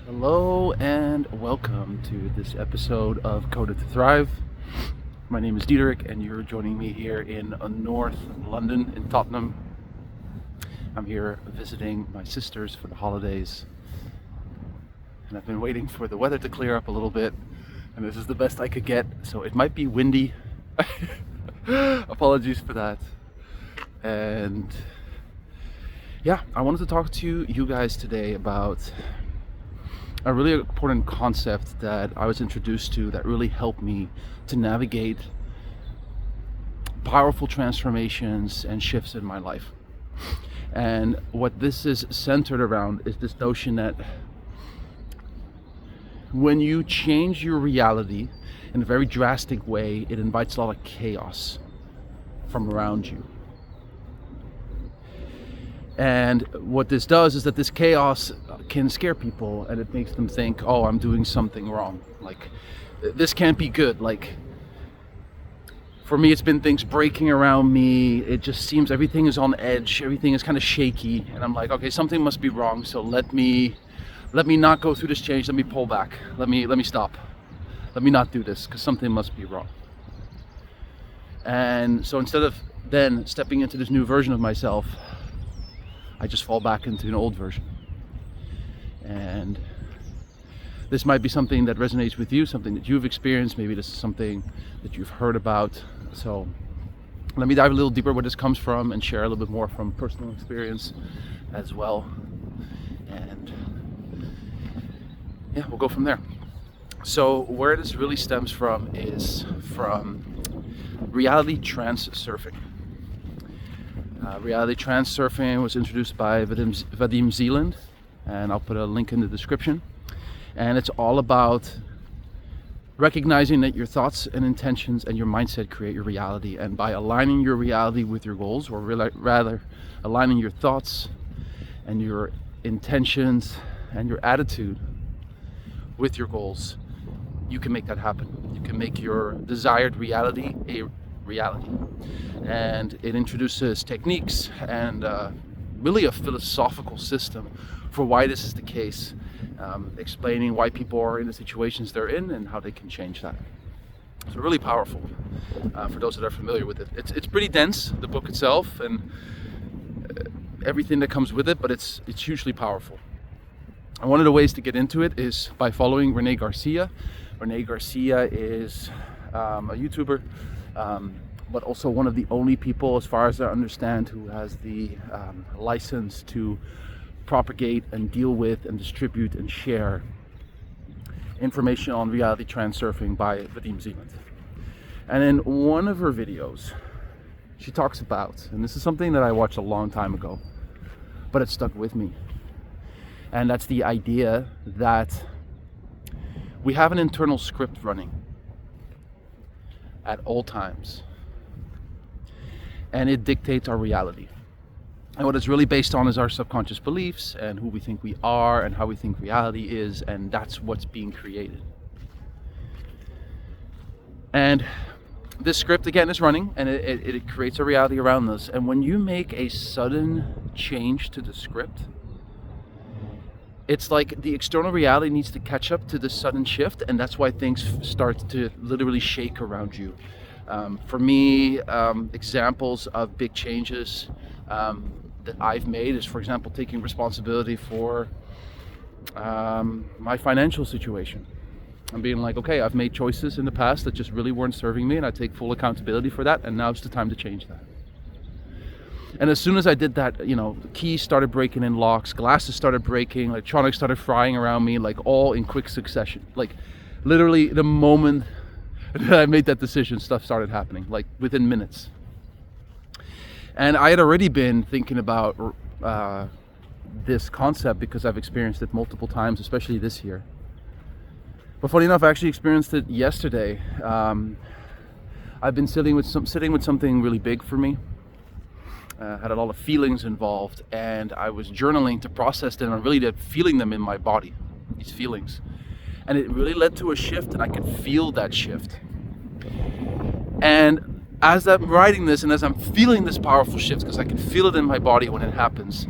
Hello and welcome to this episode of Coded to Thrive. My name is Diederik and you're joining me here in North London in Tottenham. I'm here visiting my sisters for the holidays and I've been waiting for the weather to clear up a little bit, and this is the best I could get, so it might be windy. Apologies for that. And yeah, I wanted to talk to you guys today about a really important concept that I was introduced to that really helped me to navigate powerful transformations and shifts in my life. And what this is centered around is this notion that when you change your reality in a very drastic way, it invites a lot of chaos from around you. And what this does is that this chaos can scare people, and it makes them think, oh, I'm doing something wrong. Like, this can't be good. Like, for me, it's been things breaking around me. It just seems everything is on edge. Everything is kind of shaky. And I'm like, okay, something must be wrong. So let me not go through this change. Let me pull back. Let me stop. Let me not do this because something must be wrong. And so instead of then stepping into this new version of myself, I just fall back into an old version. And this might be something that resonates with you, something that you've experienced. Maybe this is something that you've heard about. So let me dive a little deeper where this comes from and share a little bit more from personal experience as well. And yeah, we'll go from there. So where this really stems from is from reality transurfing. Reality transurfing was introduced by Vadim Zealand, and I'll put a link in the description. And it's all about recognizing that your thoughts and intentions and your mindset create your reality. And by aligning your reality with your goals, or rather aligning your thoughts and your intentions and your attitude with your goals, you can make that happen. You can make your desired reality a reality. And it introduces techniques and really a philosophical system for why this is the case, explaining why people are in the situations they're in and how they can change that. So really powerful for those that are familiar with it. It's pretty dense, the book itself, and everything that comes with it, but it's hugely powerful. And one of the ways to get into it is by following Rene Garcia. Rene Garcia is a YouTuber, but also one of the only people, as far as I understand, who has the license to propagate and deal with and distribute and share information on reality transurfing by Vadim Zealand. And in one of her videos, she talks about, and this is something that I watched a long time ago, but it stuck with me. And that's the idea that we have an internal script running at all times, and it dictates our reality. And what it's really based on is our subconscious beliefs and who we think we are and how we think reality is, and that's what's being created. And this script, again, is running, and it creates a reality around us. And when you make a sudden change to the script, it's like the external reality needs to catch up to the sudden shift, and that's why things start to literally shake around you. For me, examples of big changes that I've made is, for example, taking responsibility for my financial situation. I'm being like, okay, I've made choices in the past that just really weren't serving me, and I take full accountability for that, and now's the time to change that. And as soon as I did that, the keys started breaking in locks, glasses started breaking, electronics started frying around me, like all in quick succession. Like literally the moment that I made that decision, stuff started happening, like within minutes. And I had already been thinking about this concept because I've experienced it multiple times, especially this year. But funny enough, I actually experienced it yesterday. I've been sitting with something really big for me. Had a lot of feelings involved, and I was journaling to process them and really feeling them in my body, these feelings. And it really led to a shift, and I could feel that shift. And as I'm writing this and as I'm feeling this powerful shift, because I can feel it in my body when it happens,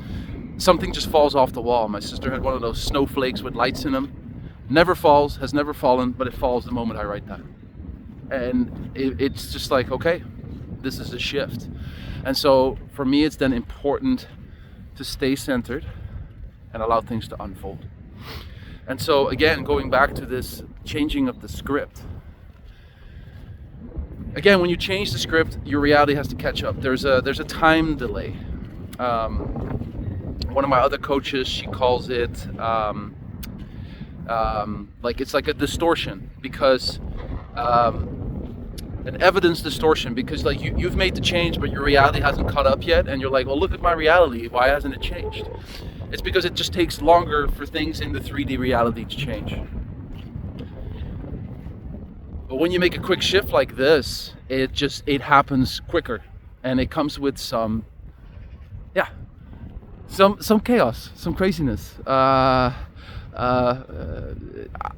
something just falls off the wall. My sister had one of those snowflakes with lights in them. Never falls, has never fallen, but it falls the moment I write that. And it's just like, okay, this is a shift. And so for me, it's then important to stay centered and allow things to unfold. And so again, going back to this changing of the script. Again, when you change the script, your reality has to catch up. There's a time delay. One of my other coaches, she calls it like it's like a distortion, because an evidence distortion, because like you've made the change, but your reality hasn't caught up yet, and you're like, well, look at my reality. Why hasn't it changed? It's because it just takes longer for things in the 3D reality to change. But when you make a quick shift like this, it happens quicker, and it comes with some chaos, some craziness. I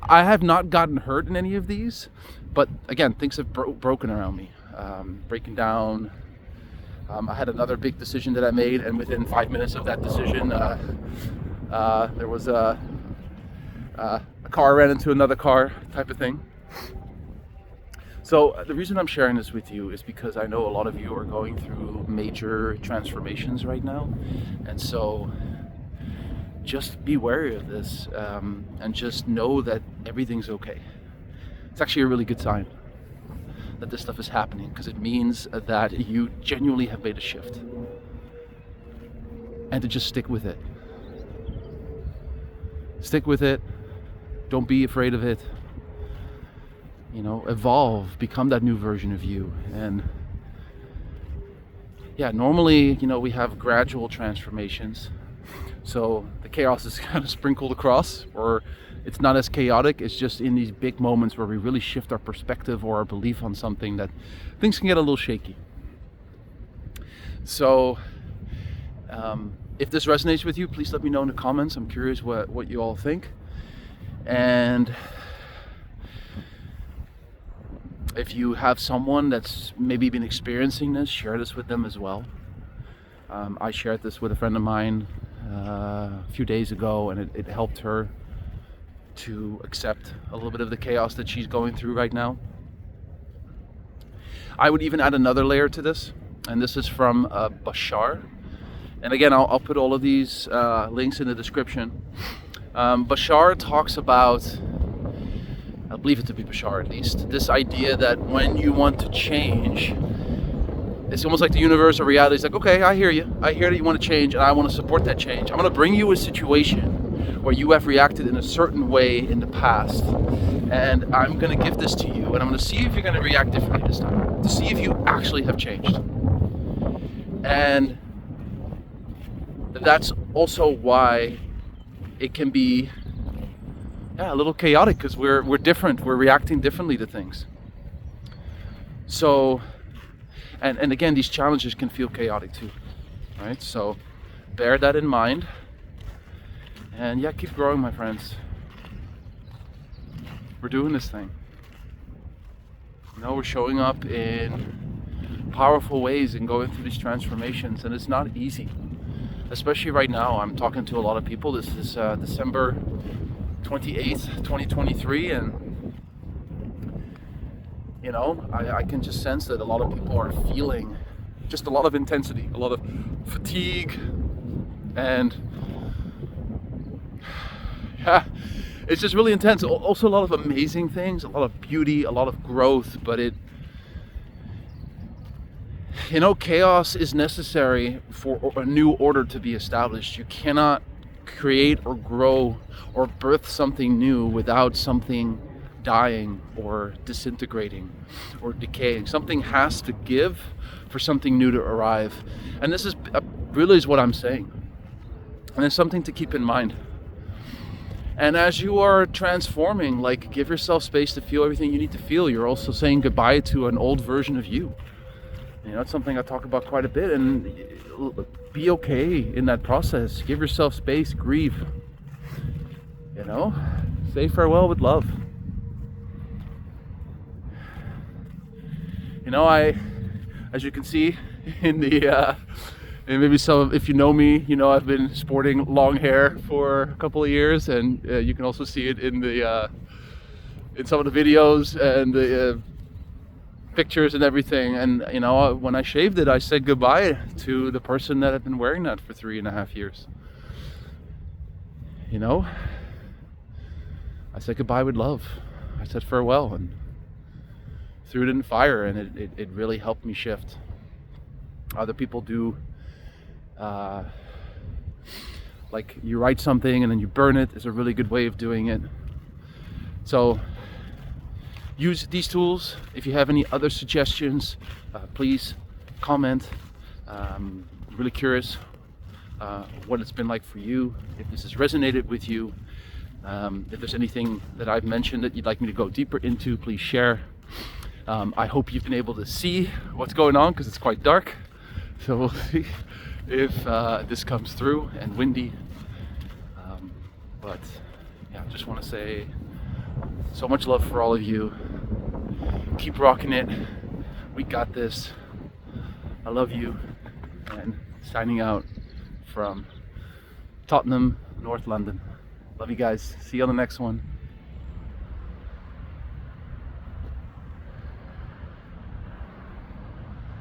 have not gotten hurt in any of these, but again, things have broken around me, breaking down. I had another big decision that I made, and within 5 minutes of that decision, there was a car ran into another car type of thing. So the reason I'm sharing this with you is because I know a lot of you are going through major transformations right now, and so just be wary of this, and just know that everything's okay. It's actually a really good sign that this stuff is happening, because it means that you genuinely have made a shift, and to just stick with it. Stick with it. Don't be afraid of it. You know, evolve, become that new version of you. And yeah, normally, you know, we have gradual transformations. So the chaos is kind of sprinkled across, or it's not as chaotic. It's just in these big moments where we really shift our perspective or our belief on something that things can get a little shaky. So if this resonates with you, please let me know in the comments. I'm curious what you all think. And if you have someone that's maybe been experiencing this, share this with them as well. I shared this with a friend of mine a few days ago, and it helped her to accept a little bit of the chaos that she's going through right now. I would even add another layer to this, and this is from Bashar. And again, I'll put all of these links in the description. Bashar talks about, I believe it to be Bashar at least, this idea that when you want to change, it's almost like the universe or reality is like, okay, I hear you. I hear that you want to change, and I want to support that change. I'm going to bring you a situation where you have reacted in a certain way in the past, and I'm going to give this to you, and I'm going to see if you're going to react differently this time, to see if you actually have changed. And that's also why it can be a little chaotic, because we're different. We're reacting differently to things. So, and again, these challenges can feel chaotic too, right? So bear that in mind, and yeah, keep growing, my friends. We're doing this thing. You know, we're showing up in powerful ways and going through these transformations, and it's not easy. Especially right now, I'm talking to a lot of people. This is December 28th, 2023, and you know, I can just sense that a lot of people are feeling just a lot of intensity, a lot of fatigue, and yeah, it's just really intense. Also a lot of amazing things, a lot of beauty, a lot of growth, but you know, chaos is necessary for a new order to be established. You cannot create or grow or birth something new without something dying or disintegrating or decaying. Something has to give for something new to arrive. And this is really what I'm saying. And it's something to keep in mind. And as you are transforming, like, give yourself space to feel everything you need to feel. You're also saying goodbye to an old version of you. You know, it's something I talk about quite a bit, and be okay in that process. Give yourself space, grieve. You know, say farewell with love. You know, as you can see in the And maybe if you know me, you know I've been sporting long hair for a couple of years, and you can also see it in the in some of the videos and the pictures and everything. And you know, when I shaved it, I said goodbye to the person that had been wearing that for 3.5 years. You know, I said goodbye with love. I said farewell and threw it in the fire, and it really helped me shift. Other people do like you write something and then you burn it is a really good way of doing it. So use these tools. If you have any other suggestions, please comment. Really curious what it's been like for you, if this has resonated with you. If there's anything that I've mentioned that you'd like me to go deeper into, please share. I hope you've been able to see what's going on, because it's quite dark. So we'll see if this comes through and windy. But yeah, I just want to say so much love for all of you. Keep rocking it. We got this. I love you. And signing out from Tottenham, North London. Love you guys. See you on the next one.